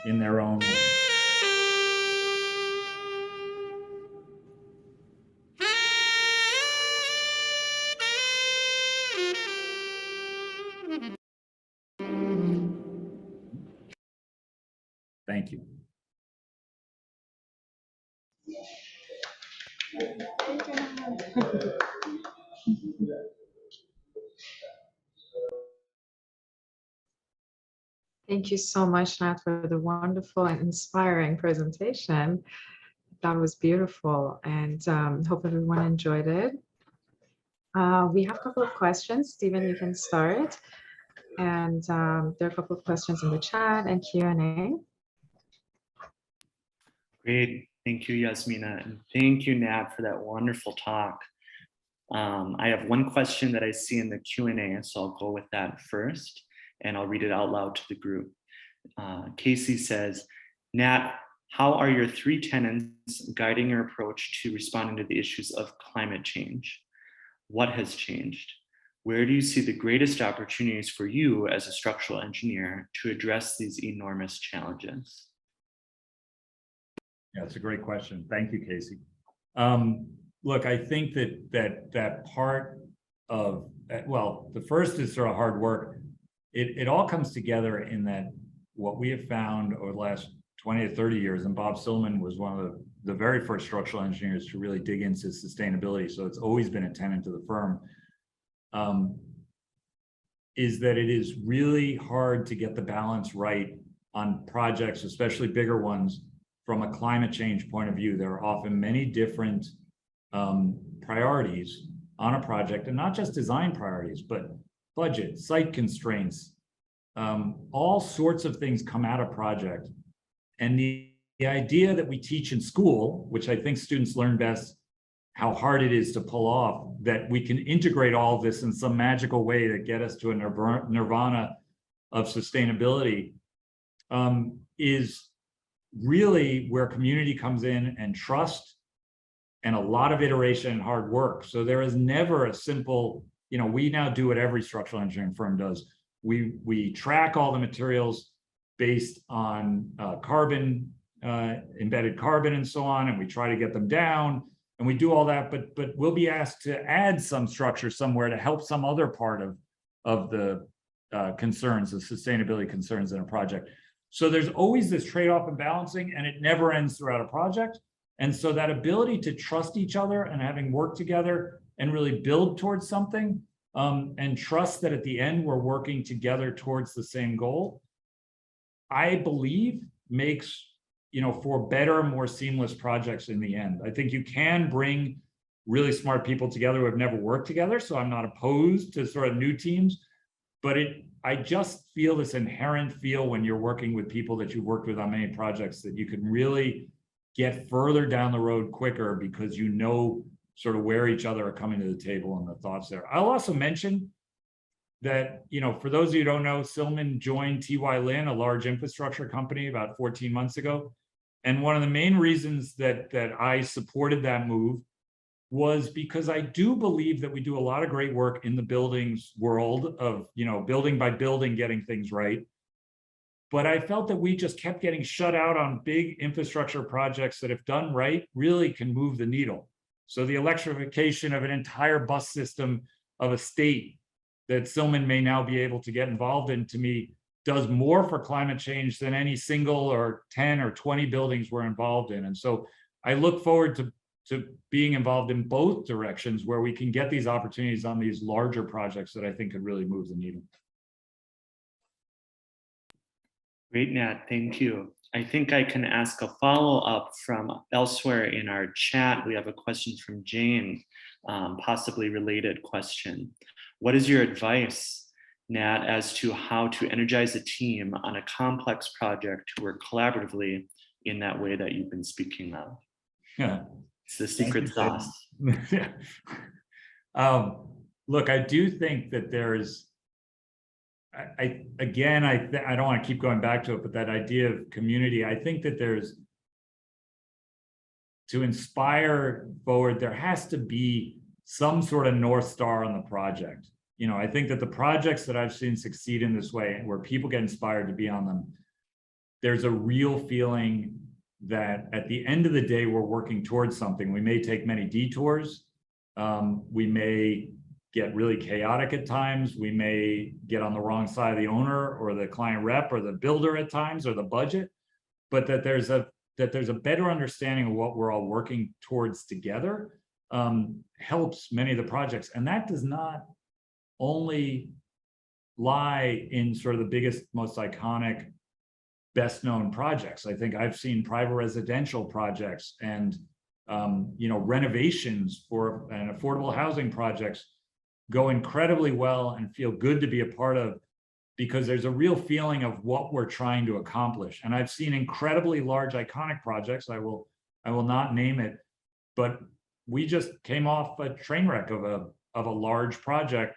in their own way. Thank you. Thank you so much, Nat, for the wonderful and inspiring presentation. That was beautiful, and hope everyone enjoyed it. We have a couple of questions. Stephen, you can start. And there are a couple of questions in the chat and Q&A. Great. Thank you, Yasmina. And thank you, Nat, for that wonderful talk. I have one question that I see in the Q&A, so I'll go with that first, and I'll read it out loud to the group. Casey says, Nat, how are your 3 tenets guiding your approach to responding to the issues of climate change? What has changed? Where do you see the greatest opportunities for you as a structural engineer to address these enormous challenges? Yeah, it's a great question. Thank you, Casey. Look, I think that part of, well, the first is sort of hard work. It all comes together in that what we have found over the last 20 to 30 years, and Bob Silliman was one of the very first structural engineers to really dig into sustainability, so it's always been a tenet to the firm, is that it is really hard to get the balance right on projects, especially bigger ones, from a climate change point of view. There are often many different priorities on a project, and not just design priorities, but budget, site constraints, all sorts of things come out of project. And the idea that we teach in school, which I think students learn best how hard it is to pull off, that we can integrate all of this in some magical way that get us to a nirvana of sustainability, is really where community comes in, and trust, and a lot of iteration and hard work. So there is never a simple, we now do what every structural engineering firm does. We track all the materials based on carbon, embedded carbon and so on, and we try to get them down, and we do all that, but we'll be asked to add some structure somewhere to help some other part of the concerns, the sustainability concerns in a project. So there's always this trade-off and balancing, and it never ends throughout a project. And so that ability to trust each other and having worked together and really build towards something, and trust that at the end we're working together towards the same goal, I believe makes, for better, more seamless projects in the end. I think you can bring really smart people together who have never worked together, so I'm not opposed to sort of new teams, but I just feel this inherent feel when you're working with people that you've worked with on many projects, that you can really get further down the road quicker because you know sort of where each other are coming to the table and the thoughts there. I'll also mention that, for those of you who don't know, Silliman joined T.Y. Lin, a large infrastructure company, about 14 months ago. And one of the main reasons that I supported that move was because I do believe that we do a lot of great work in the buildings world of, building by building, getting things right. But I felt that we just kept getting shut out on big infrastructure projects that, if done right, really can move the needle. So the electrification of an entire bus system of a state that Silliman may now be able to get involved in, to me, does more for climate change than any single or 10 or 20 buildings we're involved in. And so I look forward to being involved in both directions, where we can get these opportunities on these larger projects that I think could really move the needle. Great, Nat, thank you. I think I can ask a follow-up from elsewhere in our chat. We have a question from Jane, possibly related question. What is your advice, Nat, as to how to energize a team on a complex project to work collaboratively in that way that you've been speaking of? Yeah. It's the secret sauce. Look, I do think that there's, I don't want to keep going back to it, but that idea of community, I think that there's, to inspire forward, there has to be some sort of North Star on the project. I think that the projects that I've seen succeed in this way, where people get inspired to be on them, there's a real feeling that at the end of the day, we're working towards something. We may take many detours. We may get really chaotic at times. We may get on the wrong side of the owner or the client rep or the builder at times, or the budget, but that there's a better understanding of what we're all working towards together, helps many of the projects. And that does not only lie in sort of the biggest, most iconic, best known projects. I think I've seen private residential projects and renovations for and affordable housing projects go incredibly well and feel good to be a part of, because there's a real feeling of what we're trying to accomplish. And I've seen incredibly large iconic projects, I will not name it, but we just came off a train wreck of a large project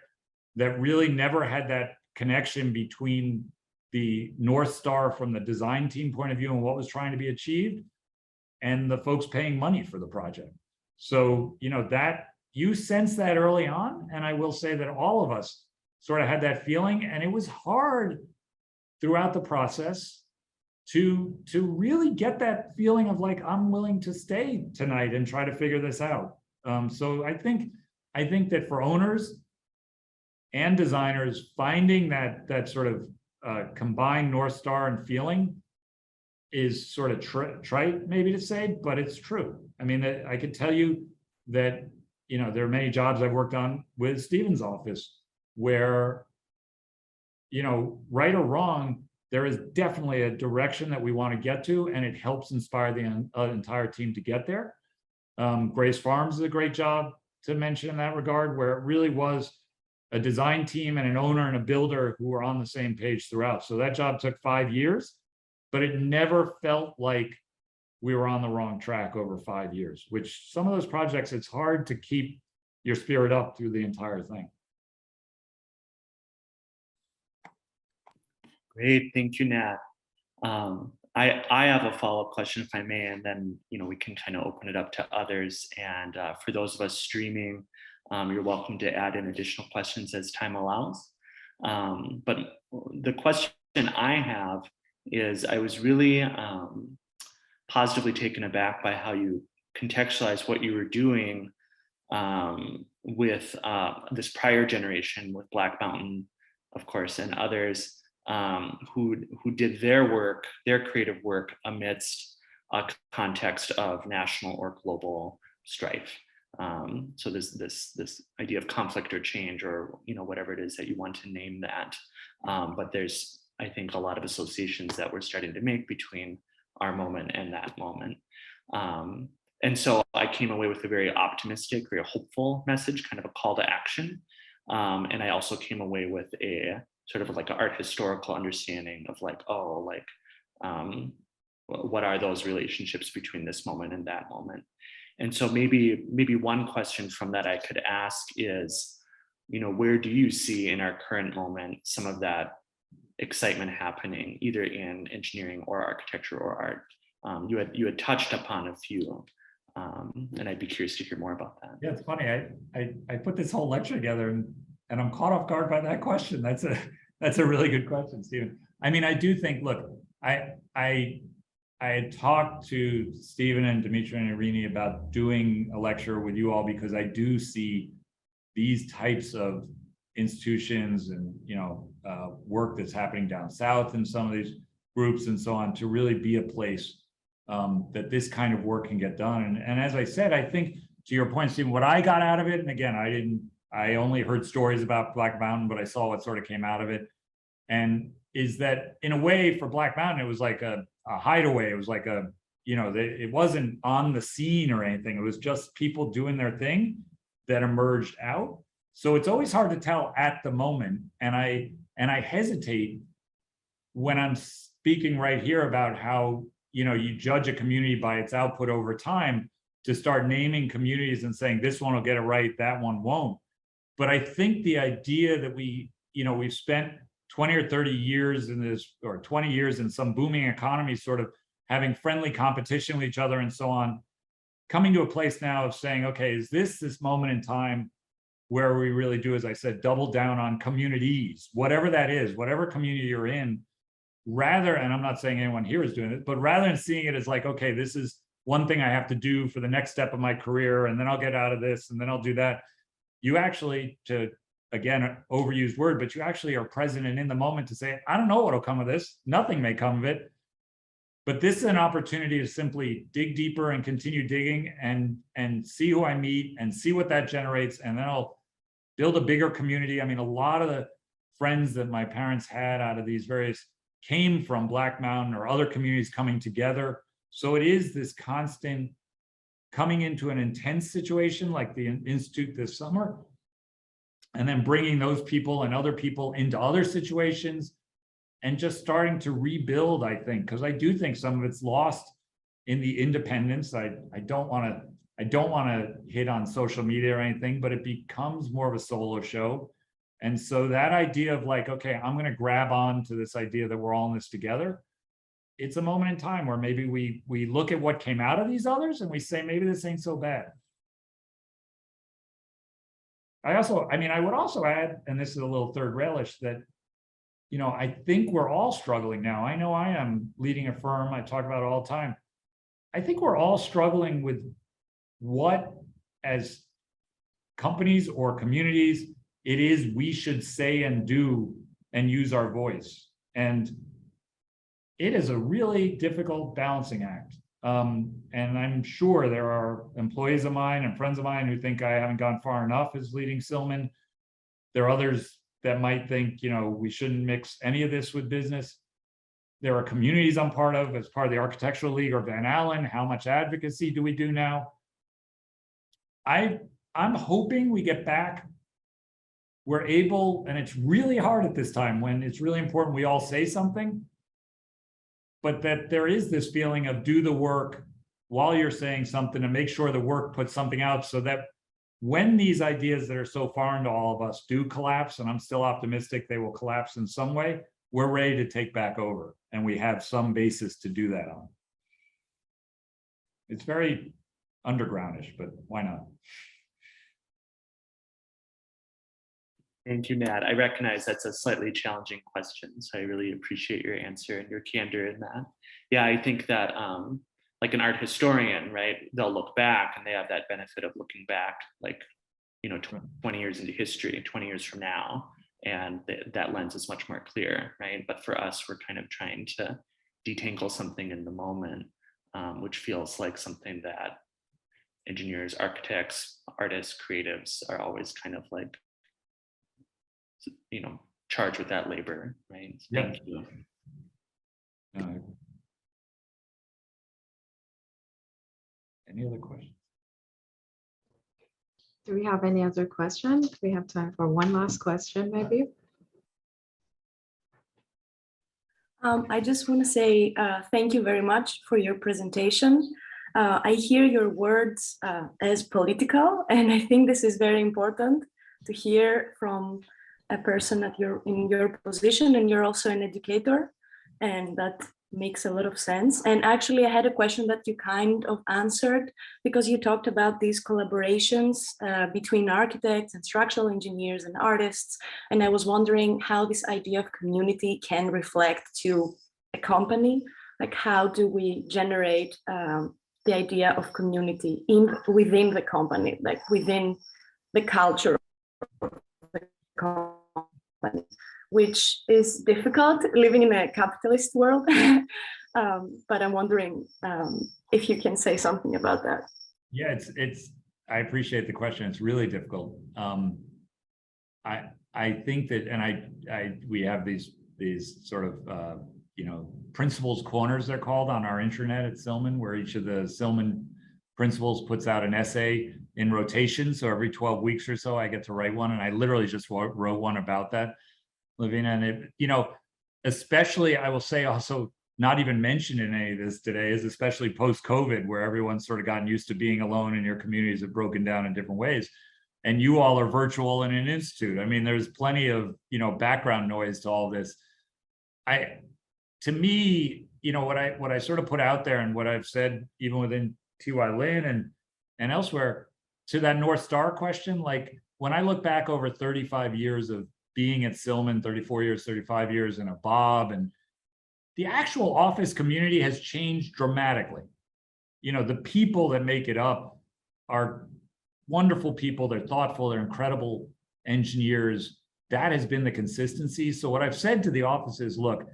that really never had that connection between the North Star from the design team point of view and what was trying to be achieved, and the folks paying money for the project. So, that you sense that early on. And I will say that all of us sort of had that feeling, and it was hard throughout the process to really get that feeling of like, I'm willing to stay tonight and try to figure this out. So I think that for owners and designers, finding that sort of combined North Star and feeling is sort of trite maybe to say, but it's true. I mean, I could tell you that, you know, there are many jobs I've worked on with Stephen's office where, you know, right or wrong, there is definitely a direction that we want to get to, and it helps inspire the entire team to get there. Grace Farms is a great job to mention in that regard, where it really was a design team and an owner and a builder who were on the same page throughout. So that job took 5 years, but it never felt like we were on the wrong track over 5 years, which some of those projects, it's hard to keep your spirit up through the entire thing. Great, thank you, Nat. I have a follow-up question, if I may, and then we can kind of open it up to others. And for those of us streaming, you're welcome to add in additional questions as time allows. But the question I have is, I was really positively taken aback by how you contextualize what you were doing with this prior generation, with Black Mountain, of course, and others who did their work, their creative work, amidst a context of national or global strife. So there's this idea of conflict or change, or whatever it is that you want to name that. But there's, I think, a lot of associations that we're starting to make between our moment and that moment. And so I came away with a very optimistic, very hopeful message, kind of a call to action. And I also came away with a sort of like an art historical understanding of like, what are those relationships between this moment and that moment? And so maybe one question from that I could ask is, where do you see in our current moment some of that excitement happening, either in engineering or architecture or art? You had touched upon a few, and I'd be curious to hear more about that. Yeah, it's funny. I put this whole lecture together and I'm caught off guard by that question. That's a really good question, Stephen. I mean, I do think, look, I had talked to Stephen and Dimitra and Irini about doing a lecture with you all because I do see these types of institutions and work that's happening down south in some of these groups and so on to really be a place that this kind of work can get done. And as I said, I think to your point, Stephen, what I got out of it, and again, I only heard stories about Black Mountain, but I saw what sort of came out of it. And is that in a way for Black Mountain, it was like a hideaway. It was like it wasn't on the scene or anything. It was just people doing their thing that emerged out. So it's always hard to tell at the moment. And I hesitate when I'm speaking right here about how, you judge a community by its output over time, to start naming communities and saying this one will get it right, that one won't. But I think the idea that we've spent 20 or 30 years in this, or 20 years in some booming economy, sort of having friendly competition with each other and so on, coming to a place now of saying, okay, is this moment in time where we really do, as I said, double down on communities, whatever that is, whatever community you're in, rather, and I'm not saying anyone here is doing it, but rather than seeing it as like, okay, this is one thing I have to do for the next step of my career, and then I'll get out of this, and then I'll do that. You actually, to, again, overused word, but you actually are present and in the moment to say, I don't know what'll come of this. Nothing may come of it. But this is an opportunity to simply dig deeper and continue digging and see who I meet and see what that generates. And then I'll build a bigger community. I mean, a lot of the friends that my parents had out of these various came from Black Mountain or other communities coming together. So it is this constant coming into an intense situation like the Institute this summer, and then bringing those people and other people into other situations and just starting to rebuild, I think, because I do think some of it's lost in the independence. I don't want to hit on social media or anything, but it becomes more of a solo show. And so that idea of like, okay, I'm going to grab on to this idea that we're all in this together. It's a moment in time where maybe we look at what came out of these others and we say, maybe this ain't so bad. I would also add, and this is a little third railish, that, I think we're all struggling now. I know I am leading a firm. I talk about it all the time. I think we're all struggling with what, as companies or communities, it is we should say and do and use our voice. And it is a really difficult balancing act. And I'm sure there are employees of mine and friends of mine who think I haven't gone far enough as leading Silman. There are others that might think, we shouldn't mix any of this with business. There are communities I'm part of as part of the Architectural League or Van Allen. How much advocacy do we do now? I'm hoping we get back. We're able, and it's really hard at this time when it's really important we all say something, but that there is this feeling of do the work while you're saying something and make sure the work puts something out, so that when these ideas that are so foreign to all of us do collapse, and I'm still optimistic they will collapse in some way, we're ready to take back over and we have some basis to do that on. It's very undergroundish, but why not? Thank you, Nat. I recognize that's a slightly challenging question, so I really appreciate your answer and your candor in that. Yeah, I think that like an art historian, right, they'll look back and they have that benefit of looking back, like, 20 years into history, 20 years from now, and that lens is much more clear, right? But for us, we're kind of trying to detangle something in the moment, which feels like something that engineers, architects, artists, creatives are always kind of like, charged with that labor, right? Yeah. Thank you. Any other questions? Do we have any other questions? We have time for one last question, maybe. I just want to say thank you very much for your presentation. I hear your words as political, and I think this is very important to hear from a person in your position, and you're also an educator, and that makes a lot of sense. And actually, I had a question that you kind of answered, because you talked about these collaborations between architects and structural engineers and artists. And I was wondering how this idea of community can reflect to a company. Like, how do we generate the idea of community within the company, like within the culture of the company, which is difficult living in a capitalist world. But I'm wondering if you can say something about that. Yeah, I appreciate the question. It's really difficult. I think that, and we have these sort of principals corners, they're called, on our intranet at Silman, where each of the Silman principals puts out an essay in rotation. So every 12 weeks or so, I get to write one, and I literally just wrote one about that, Living. And it, especially, I will say also, not even mentioned in any of this today, is especially post-COVID, where everyone's sort of gotten used to being alone and your communities have broken down in different ways. And you all are virtual in an institute. I mean, there's plenty of, background noise to all this. To me, what I sort of put out there, and what I've said even within TY Lin and elsewhere, to that North Star question, like when I look back over 35 years of being at Silman, 34 years, 35 years in a Bob, and the actual office community has changed dramatically. The people that make it up are wonderful people. They're thoughtful. They're incredible engineers. That has been the consistency. So what I've said to the office is, look,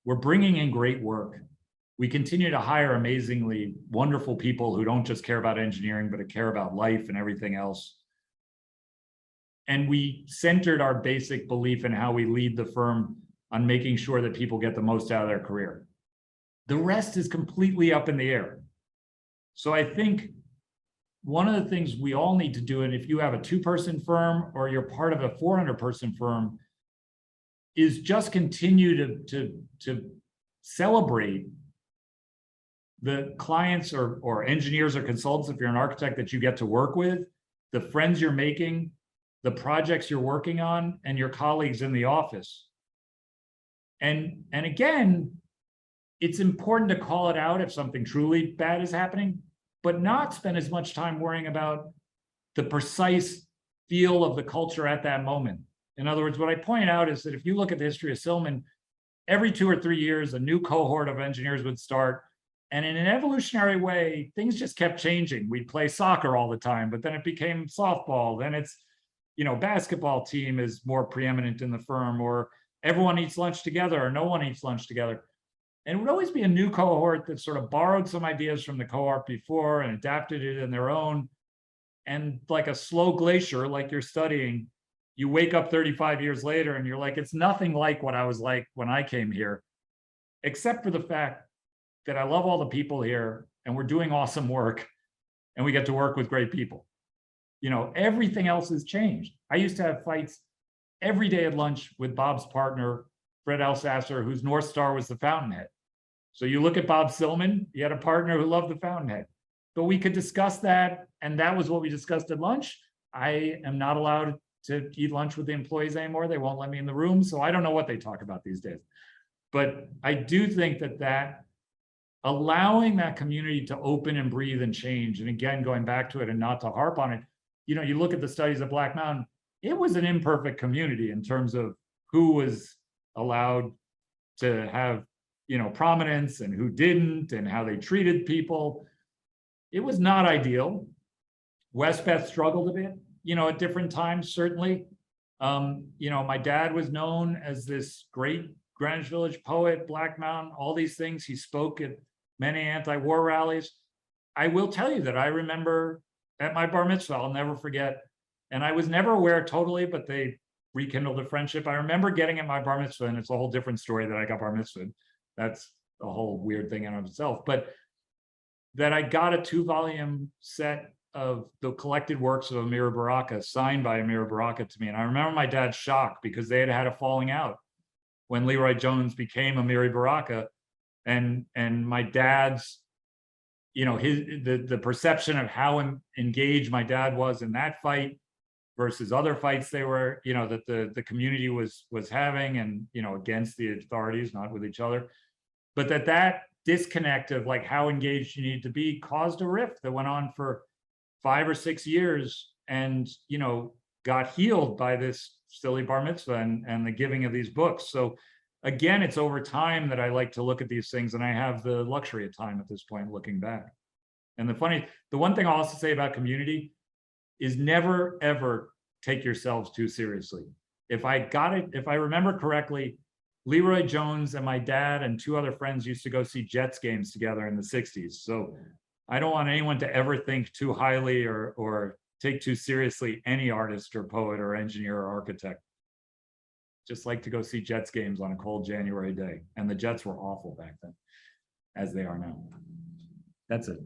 we're bringing in great work. We continue to hire amazingly wonderful people who don't just care about engineering, but care about life and everything else. And we centered our basic belief in how we lead the firm on making sure that people get the most out of their career. The rest is completely up in the air. So I think one of the things we all need to do, and if you have a 2-person firm or you're part of a 400-person firm, is just continue to celebrate the clients or engineers or consultants, if you're an architect, that you get to work with, the friends you're making, the projects you're working on, and your colleagues in the office. And again, it's important to call it out if something truly bad is happening, but not spend as much time worrying about the precise feel of the culture at that moment. In other words, what I point out is that if you look at the history of Silman, every 2 or 3 years, a new cohort of engineers would start. And in an evolutionary way, things just kept changing. We'd play soccer all the time, but then it became softball. Then it's, basketball team is more preeminent in the firm, or everyone eats lunch together, or no one eats lunch together. And it would always be a new cohort that sort of borrowed some ideas from the cohort before and adapted it in their own. And like a slow glacier, like you're studying, you wake up 35 years later and you're like, it's nothing like what I was like when I came here, except for the fact that I love all the people here and we're doing awesome work and we get to work with great people. Everything else has changed. I used to have fights every day at lunch with Bob's partner, Fred Elsasser, whose North Star was the Fountainhead. So you look at Bob Silman, he had a partner who loved the Fountainhead. But we could discuss that, and that was what we discussed at lunch. I am not allowed to eat lunch with the employees anymore. They won't let me in the room, so I don't know what they talk about these days. But I do think that allowing that community to open and breathe and change, and again, going back to it and not to harp on it, you look at the studies of Black Mountain, it was an imperfect community in terms of who was allowed to have, prominence and who didn't, and how they treated people. It was not ideal. Westbeth struggled a bit, at different times, certainly. My dad was known as this great Greenwich Village poet, Black Mountain, all these things. He spoke at many anti-war rallies. I will tell you that I remember at my bar mitzvah, I'll never forget, and I was never aware totally, but they rekindled a friendship. I remember getting at my bar mitzvah, and it's a whole different story that I got bar mitzvah. That's a whole weird thing in of itself, but that I got a 2-volume set of the collected works of Amir Baraka, signed by Amir Baraka to me. And I remember my dad's shock because they had a falling out when Leroy Jones became Amir Baraka. And my dad's, the perception of how engaged my dad was in that fight versus other fights they were, that the community was having, and, against the authorities, not with each other. But that disconnect of like how engaged you need to be caused a rift that went on for 5 or 6 years, and got healed by this silly bar mitzvah and the giving of these books. So again, it's over time that I like to look at these things, and I have the luxury of time at this point looking back. And the one thing I'll also say about community is never ever take yourselves too seriously. If I remember correctly, Leroy Jones and my dad and 2 other friends used to go see Jets games together in the 60s. So I don't want anyone to ever think too highly or take too seriously any artist or poet or engineer or architect. Just like to go see Jets games on a cold January day. And the Jets were awful back then, as they are now. That's it.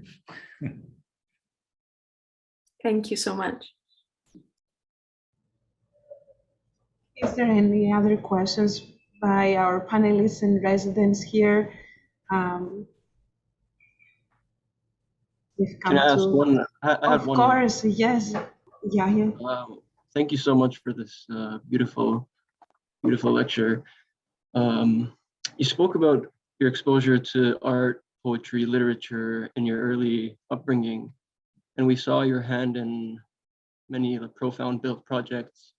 Thank you so much. Is there any other questions by our panelists and residents here? We've come Can I ask to, one? I had of one. course, yes. Yeah. Thank you so much for this beautiful lecture. You spoke about your exposure to art, poetry, literature in your early upbringing, and we saw your hand in many profound built projects.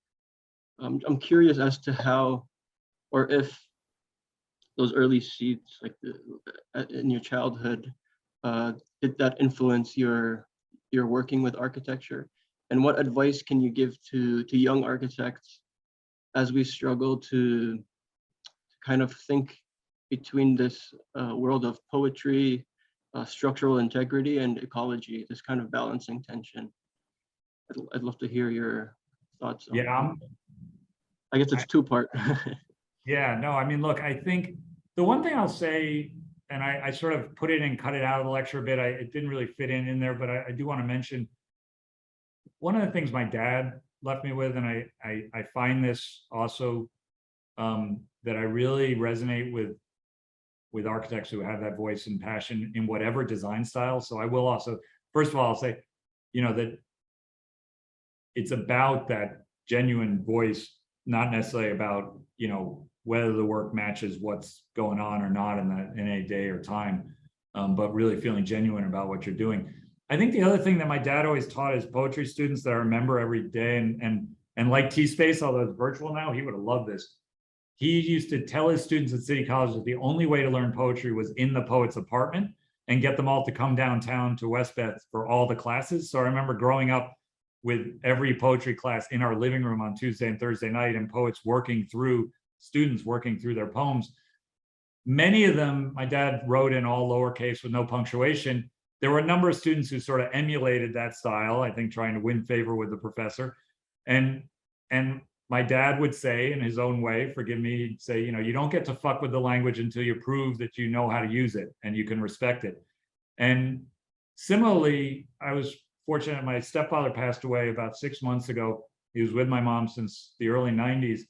I'm curious as to how, or if those early seeds, like in your childhood, did that influence your working with architecture? And what advice can you give to young architects as we struggle to kind of think between this world of poetry, structural integrity, and ecology, this kind of balancing tension? I'd love to hear your thoughts on that. I guess it's 2-part. Yeah, no, I mean, look, I think the one thing I'll say, and I sort of put it and cut it out of the lecture a bit, it didn't really fit in there, but I do want to mention one of the things my dad left me with, and I find this also that I really resonate with architects who have that voice and passion in whatever design style. So I will also, first of all, I'll say, that it's about that genuine voice, not necessarily about, whether the work matches what's going on or not in a day or time, but really feeling genuine about what you're doing. I think the other thing that my dad always taught his poetry students that I remember every day, and like T-Space, although it's virtual now, he would have loved this. He used to tell his students at City College that the only way to learn poetry was in the poet's apartment and get them all to come downtown to Westbeth for all the classes. So I remember growing up with every poetry class in our living room on Tuesday and Thursday night, and students working through their poems. Many of them, my dad wrote in all lowercase with no punctuation. There were a number of students who sort of emulated that style, I think trying to win favor with the professor. And my dad would say in his own way, forgive me, he'd say, you know, you don't get to fuck with the language until you prove that you know how to use it and you can respect it. And similarly, I was fortunate, my stepfather passed away about 6 months ago. He was with my mom since the early 90s.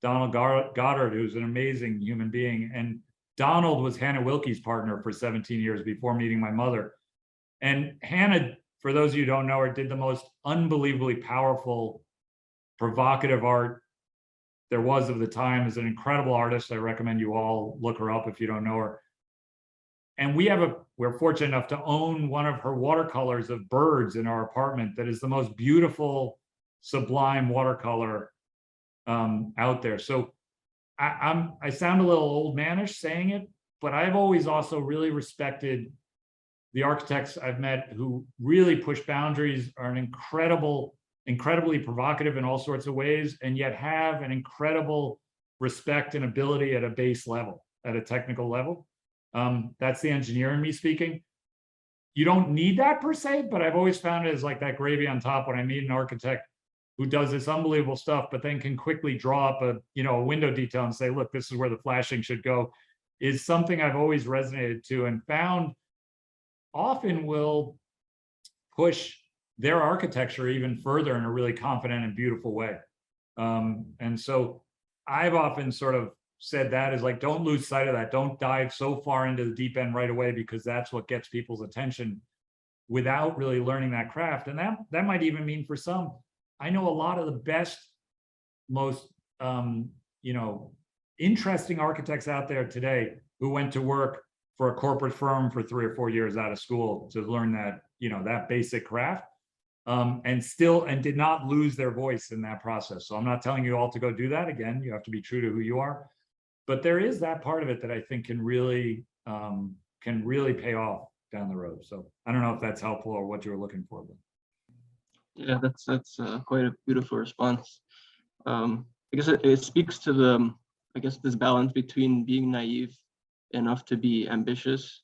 Donald Goddard, who's an amazing human being. And Donald was Hannah Wilke's partner for 17 years before meeting my mother. And Hannah, for those of you who don't know her, did the most unbelievably powerful, provocative art there was of the time. Is an incredible artist. I recommend you all look her up if you don't know her. And we're fortunate enough to own one of her watercolors of birds in our apartment that is the most beautiful, sublime watercolor out there. So I sound a little old manish saying it, but I've always also really respected the architects I've met who really push boundaries, are incredibly provocative in all sorts of ways, and yet have an incredible respect and ability at a base level, at a technical level. That's the engineer in me speaking. You don't need that per se, but I've always found it as like that gravy on top when I meet an architect who does this unbelievable stuff, but then can quickly draw up a window detail and say, look, this is where the flashing should go, is something I've always resonated to and found often will push their architecture even further in a really confident and beautiful way. And so I've often sort of said that is like, don't lose sight of that. Don't dive so far into the deep end right away, because that's what gets people's attention without really learning that craft. And that might even mean for some, I know a lot of the best, most interesting architects out there today who went to work for a corporate firm for 3 or 4 years out of school to learn that, that basic craft, and did not lose their voice in that process. So I'm not telling you all to go do that. Again, you have to be true to who you are, but there is that part of it that I think can really pay off down the road. So I don't know if that's helpful or what you were looking for, but. Yeah, that's quite a beautiful response. I guess it speaks to this balance between being naive enough to be ambitious,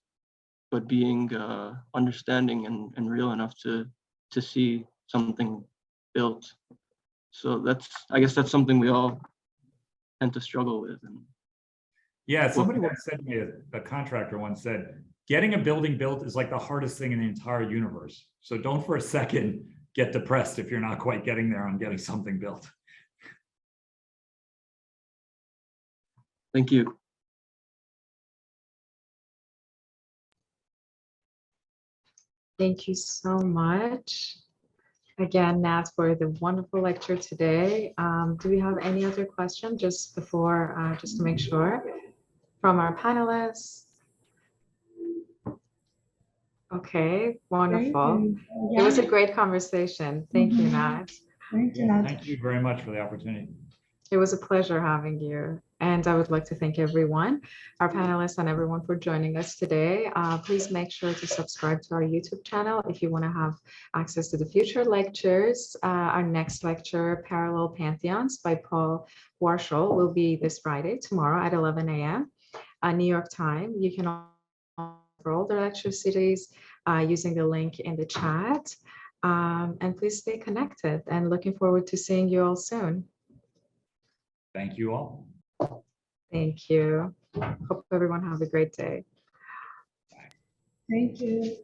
but being understanding and real enough to see something built. So I guess that's something we all tend to struggle with. And yeah, somebody once said to me, a contractor once said, getting a building built is like the hardest thing in the entire universe. So don't for a second get depressed if you're not quite getting there on getting something built. Thank you. Thank you so much. Again, Nat, for the wonderful lecture today. Do we have any other questions just before, just to make sure, from our panelists? Okay, wonderful. It was a great conversation. Thank you, Nat. Thank you, Nat. Thank you very much for the opportunity. It was a pleasure having you. And I would like to thank everyone, our panelists and everyone for joining us today. Please make sure to subscribe to our YouTube channel if you want to have access to the future lectures. Our next lecture, Parallel Pantheons by Paul Warshall, will be this Friday, tomorrow at 11 a.m. New York time. You can for all the lecture series using the link in the chat. And please stay connected, and looking forward to seeing you all soon. Thank you all. Thank you. Hope everyone have a great day. Thank you.